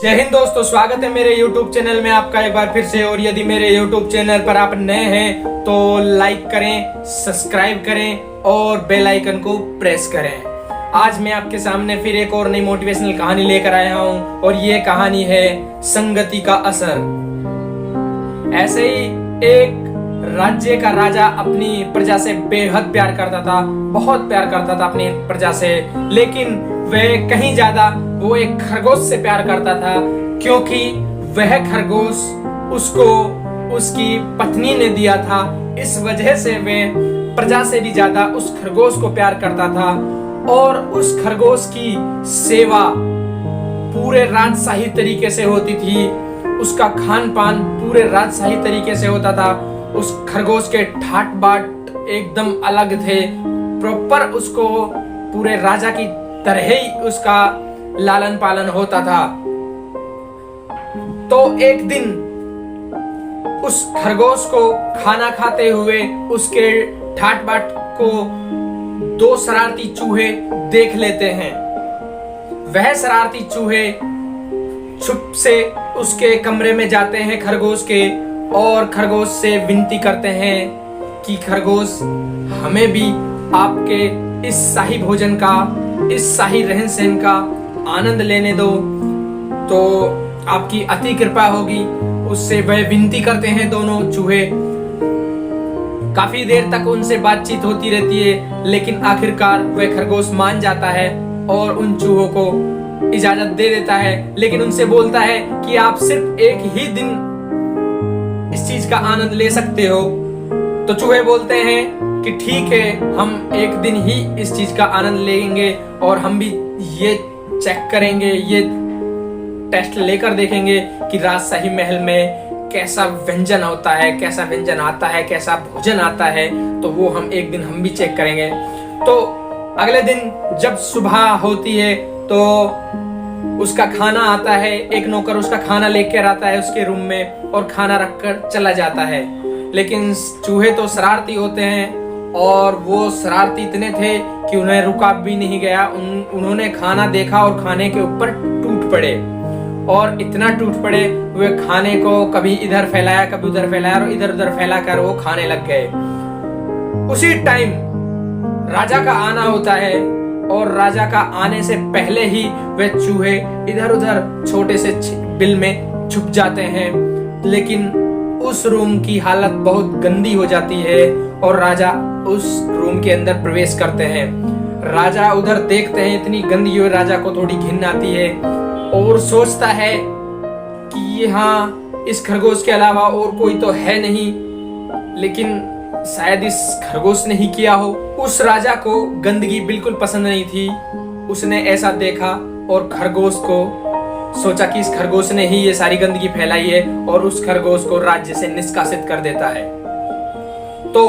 जय हिंद दोस्तों, स्वागत है मेरे YouTube चैनल में आपका एक बार फिर से। और यदि मेरे YouTube चैनल पर आप नए हैं तो लाइक करें, सब्सक्राइब करें और बेल आइकन को प्रेस करें। आज मैं आपके सामने फिर एक और नई मोटिवेशनल कहानी लेकर आया हूं और ये कहानी है संगति का असर। ऐसे ही एक राज्य का राजा अपनी प्रजा से बेहद प्यार करता था, बहुत प्यार करता था अपनी प्रजा से। लेकिन वह कहीं ज्यादा वो एक खरगोश से प्यार करता था, क्योंकि वह खरगोश उसको उसकी पत्नी ने दिया था। इस वजह से वह प्रजा से भी ज्यादा उस खरगोश को प्यार करता था और उस खरगोश की सेवा पूरे राजशाही तरीके से होती थी। उसका खान पान पूरे राजशाही तरीके से होता था। उस खरगोश के ठाट बाट एकदम अलग थे। प्रॉपर उसको पूरे राजा की तरह ही उसका लालन पालन होता था। तो एक दिन उस खरगोश को खाना खाते हुए उसके ठाट बाट को दो शरारती चूहे देख लेते हैं। वह शरारती चूहे छुप से उसके कमरे में जाते हैं खरगोश के और खरगोश से विनती करते हैं कि खरगोश, हमें भी आपके इस शाही भोजन का, इस शाही रहन सहन का आनंद लेने दो तो आपकी अति कृपा होगी। उससे वह विनती करते हैं दोनों चूहे। काफी देर तक उनसे बातचीत होती रहती है, लेकिन आखिरकार वह खरगोश मान जाता है और उन चूहों को इजाजत दे देता है। लेकिन उनसे बोलता है कि आप सिर्फ एक ही दिन इस चीज का आनंद ले सकते हो। तो चूहे बोलते हैं कि ठीक है, हम एक दिन ही इस चीज का आनंद लेंगे और हम भी ये चेक करेंगे, ये टेस्ट लेकर देखेंगे कि राजशाही महल में कैसा व्यंजन होता है, कैसा व्यंजन आता है, कैसा भोजन आता है। तो वो हम एक दिन हम भी चेक करेंगे। तो अगले दिन जब सुबह होती है तो उसका खाना आता है। एक नौकर उसका खाना लेकर आता है उसके रूम में और खाना रखकर चला जाता है। लेकिन चूहे तो शरारती होते हैं और वो शरारती इतने थे कि उन्हें रुका भी नहीं गया। उन्होंने खाना देखा और खाने के ऊपर टूट पड़े और इतना टूट पड़े, वे खाने को कभी इधर फैलाया, कभी उधर फैलाया और इधर उधर फैलाकर वो खाने लग गए। उसी टाइम राजा का आना होता है और राजा का आने से पहले ही वे चूहे इधर उधर छोटे से बिल में छुप जाते हैं। लेकिन उस रूम की हालत बहुत गंदी हो जाती है और राजा उस रूम के अंदर प्रवेश करते हैं। राजा उधर देखते हैं, इतनी गंदगी और राजा को थोड़ी घिन आती है और सोचता है कि यहाँ इस खरगोश के अलावा और कोई तो है नहीं, लेकिन शायद इस खरगोश ने ही किया हो। उस राजा को गंदगी बिल्कुल पसंद नहीं थी। उसने ऐसा देखा और खरगोश को सोचा कि इस खरगोश ने ही ये सारी गंदगी फैलाई है और उस खरगोश को राज्य से निष्कासित कर देता है। तो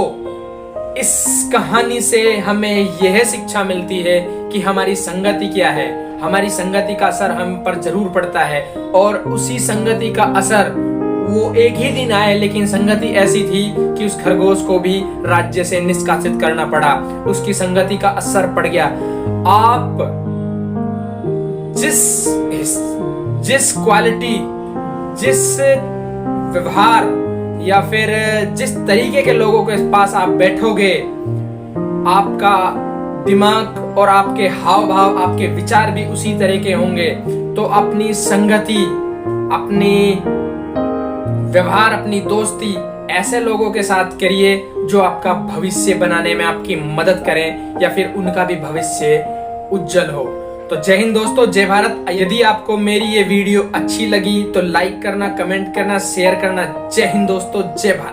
इस कहानी से हमें यह शिक्षा मिलती है कि हमारी संगति क्या है। हमारी संगति का असर हम पर जरूर पड़ता है और उसी संगति का असर वो एक ही दिन आए, लेकिन संगति ऐसी थी कि उस खरगोश को भी राज्य से निष्कासित करना पड़ा। उसकी संगति का असर पड़ गया। आप जिस क्वालिटी, जिस व्यवहार या फिर जिस तरीके के लोगों के पास आप बैठोगे, आपका दिमाग और आपके हाव भाव, आपके विचार भी उसी तरह के होंगे। तो अपनी संगति, अपनी व्यवहार, अपनी दोस्ती ऐसे लोगों के साथ करिए जो आपका भविष्य बनाने में आपकी मदद करें या फिर उनका भी भविष्य उज्जवल हो। तो जय हिंद दोस्तों, जय भारत। यदि आपको मेरी ये वीडियो अच्छी लगी तो लाइक करना, कमेंट करना, शेयर करना। जय हिंद दोस्तों, जय भारत।